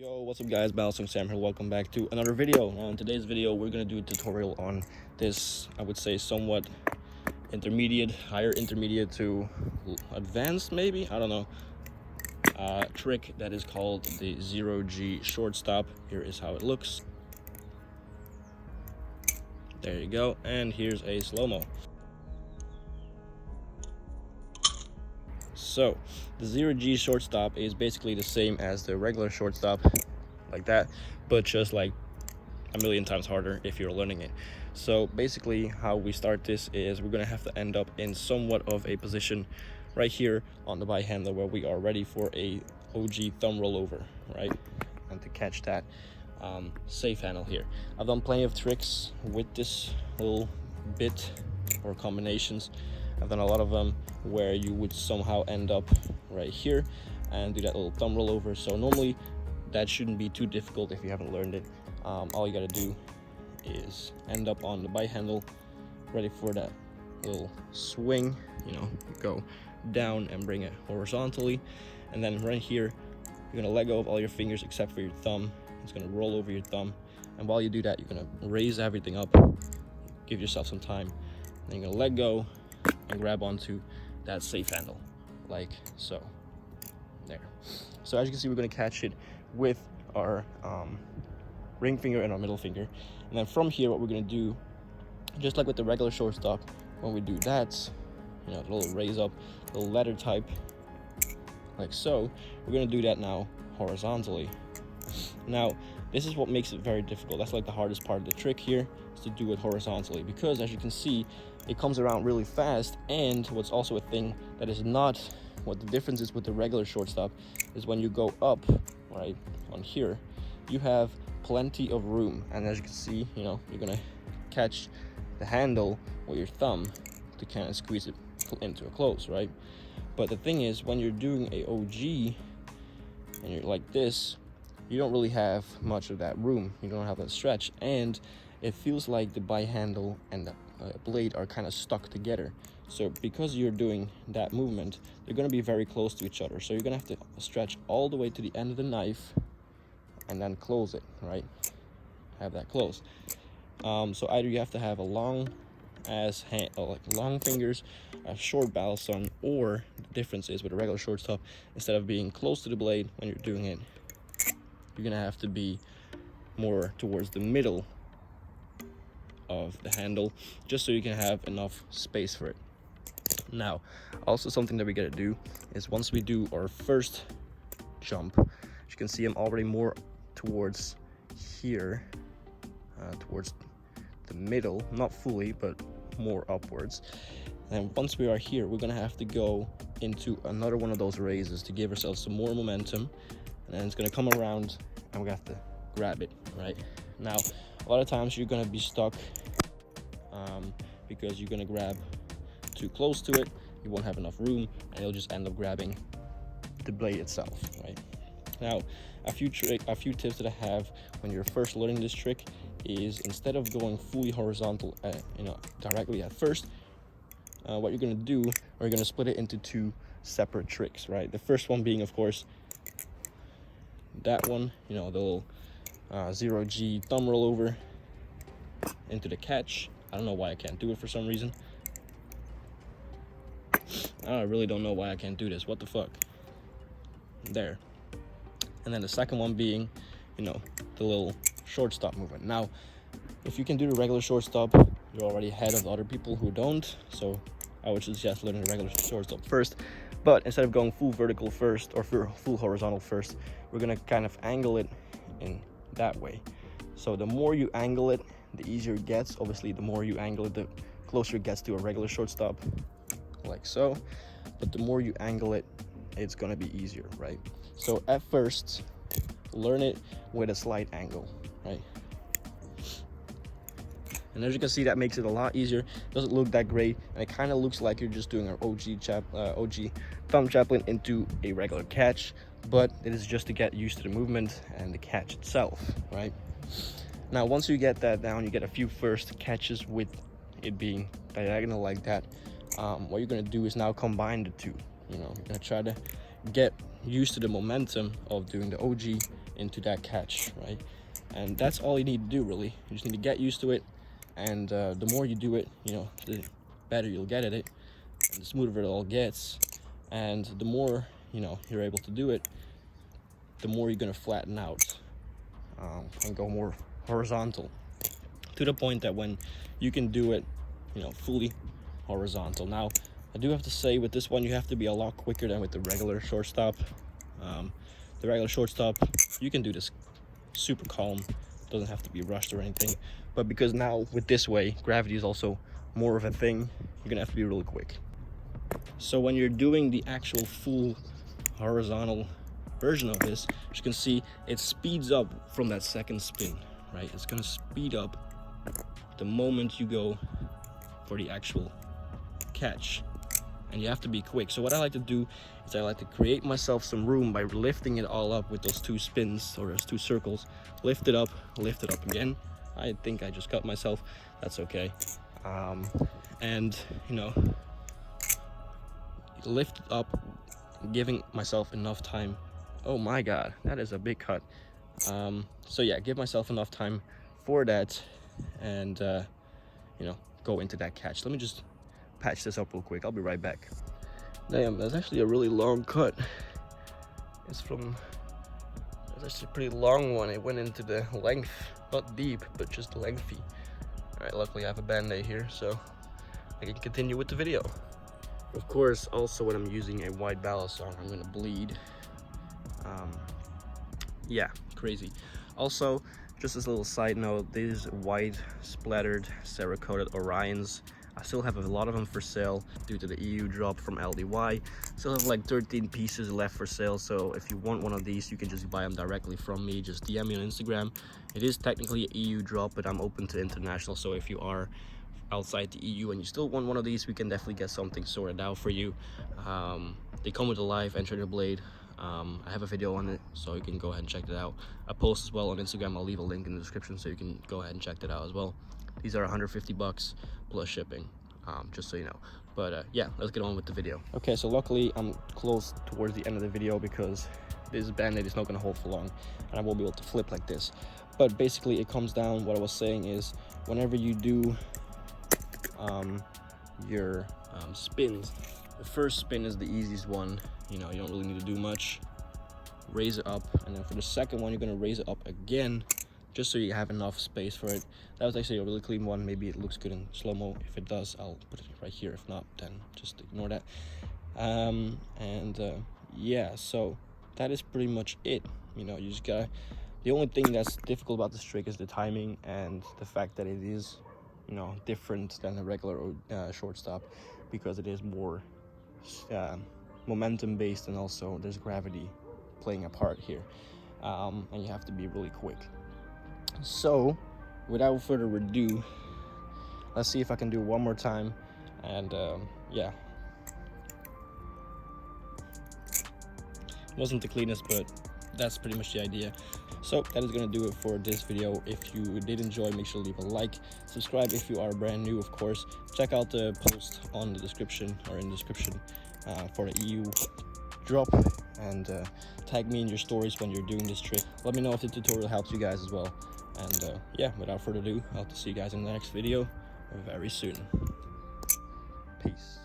Yo, what's up guys, Balancing Sam here. Welcome back to another video. Now in today's video we're gonna do a tutorial on this, I would say, somewhat intermediate, higher intermediate to advanced maybe, I don't know, trick that is called the 0G shortstop. Here is how it looks. There you go, and here's a slow-mo. So the 0G shortstop is basically the same as the regular shortstop, like that, but just like a million times harder if you're learning it. So basically how we start this is we're gonna have to end up in somewhat of a position right here on the by handler where we are ready for a OG thumb rollover, right? And to catch that safe handle here. I've done plenty of tricks with this little bit or combinations. I've done a lot of them where you would somehow end up right here and do that little thumb rollover. So normally that shouldn't be too difficult if you haven't learned it. All you gotta do is end up on the bite handle, ready for that little swing. You know, go down and bring it horizontally, and then right here you're gonna let go of all your fingers except for your thumb. It's gonna roll over your thumb, and while you do that you're gonna raise everything up, give yourself some time, then you're gonna let go and grab onto that safe handle like so. There. So as you can see, we're going to catch it with our ring finger and our middle finger, and then from here what we're going to do, just like with the regular shortstop, when we do that, you know, the little raise up, little ladder type like so, we're going to do that now horizontally. Now this is what makes it very difficult. That's like the hardest part of the trick here, is to do it horizontally, because as you can see it comes around really fast. And what's also a thing that is not what the difference is with the regular shortstop is when you go up right on here, you have plenty of room, and as you can see, you know, you're gonna catch the handle with your thumb to kind of squeeze it into a close, right? But the thing is, when you're doing a OG and you're like this, you don't really have much of that room. You don't have that stretch, and it feels like the bite handle and the blade are kind of stuck together. So because you're doing that movement, they're going to be very close to each other. So you're going to have to stretch all the way to the end of the knife and then close it, right? Have that close. So either you have to have a long ass hand, like long fingers, a short balisong, or the difference is with a regular shortstop, instead of being close to the blade when you're doing it, you're going to have to be more towards the middle of the handle, just so you can have enough space for it. Now also something that we gotta do is, once we do our first jump, as you can see I'm already more towards here, towards the middle, not fully but more upwards. And once we are here, we're gonna have to go into another one of those raises to give ourselves some more momentum, and then it's gonna come around and we have to grab it right now. A lot of times you're going to be stuck because you're going to grab too close to it, you won't have enough room, and you'll just end up grabbing the blade itself, right? Now a few tips that I have when you're first learning this trick is, instead of going fully horizontal directly at first, what you're going to do, or you're going to split it into two separate tricks, right? The first one being, of course, that one, you know, the little 0G thumb rollover into the catch. I don't know why I can't do it for some reason. I really don't know why I can't do this. What the fuck? There. And then the second one being, you know, the little shortstop movement. Now, if you can do the regular shortstop, you're already ahead of the other people who don't. So I would suggest learning the regular shortstop first. But instead of going full vertical first or full horizontal first, we're gonna kind of angle it in that way. So the more you angle it, the easier it gets. Obviously the more you angle it, the closer it gets to a regular shortstop, like so. But the more you angle it, it's gonna be easier, right? So at first, learn it with a slight angle, right? And as you can see, that makes it a lot easier. It doesn't look that great, and it kind of looks like you're just doing an OG thumb chaplain into a regular catch, but it is just to get used to the movement and the catch itself, right? Now once you get that down, you get a few first catches with it being diagonal like that. What you're going to do is now combine the two. You know, you're going to try to get used to the momentum of doing the OG into that catch, right? And that's all you need to do, really. You just need to get used to it, and the more you do it, you know, the better you'll get at it, and the smoother it all gets. And the more, you know, you're able to do it, the more you're gonna flatten out and go more horizontal, to the point that when you can do it, you know, fully horizontal. Now, I do have to say, with this one, you have to be a lot quicker than with the regular shortstop. The regular shortstop, you can do this super calm, doesn't have to be rushed or anything. But because now with this way, gravity is also more of a thing, you're gonna have to be really quick. So when you're doing the actual full horizontal version of this, as you can see, it speeds up from that second spin, right? It's gonna speed up the moment you go for the actual catch, and you have to be quick. So what I like to do is I like to create myself some room by lifting it all up with those 2 spins, or those 2 circles. Lift it up again. I think I just cut myself, that's okay. And you know, lift it up, giving myself enough time. Oh my god, that is a big cut. So yeah, give myself enough time for that, and you know, go into that catch. Let me just patch this up real quick, I'll be right back. Damn, that's actually a really long cut. It's actually a pretty long one. It went into the length, not deep, but just lengthy. All right, luckily I have a band-aid here, so I can continue with the video. Of course, also when I'm using a white ballast on, I'm gonna bleed. Yeah, crazy. Also, just as a little side note, these white splattered Cerakoted Orions, I still have a lot of them for sale due to the EU drop from LDY. Still have like 13 pieces left for sale, so if you want one of these, you can just buy them directly from me. Just DM me on Instagram. It is technically an EU drop, but I'm open to international, so if you are outside the EU and you still want one of these, we can definitely get something sorted out for you. They come with a live entry blade. I have a video on it, so you can go ahead and check it out. I post as well on Instagram. I'll leave a link in the description so you can go ahead and check that out as well. These are 150 bucks plus shipping, just so you know. But yeah, let's get on with the video. Okay, so luckily I'm close towards the end of the video because this band-aid is not going to hold for long and I won't be able to flip like this. But basically it comes down, what I was saying is, whenever you do your spins, the first spin is the easiest one. You know, you don't really need to do much. Raise it up, and then for the second one, you're gonna raise it up again, just so you have enough space for it. That was actually a really clean one. Maybe it looks good in slow-mo. If it does, I'll put it right here. If not, then just ignore that. Yeah, so that is pretty much it. You know, you just gotta, the only thing that's difficult about this trick is the timing and the fact that it is, you know, different than a regular shortstop, because it is more momentum based, and also there's gravity playing a part here, and you have to be really quick. So without further ado, let's see if I can do it one more time. And yeah, wasn't the cleanest, but that's pretty much the idea. So that is going to do it for this video. If you did enjoy, make sure to leave a like, subscribe if you are brand new, of course. Check out the post on the description, or in the description, for the EU drop, and tag me in your stories when you're doing this trick. Let me know if the tutorial helps you guys as well. And yeah, without further ado, I'll have to see you guys in the next video very soon. Peace.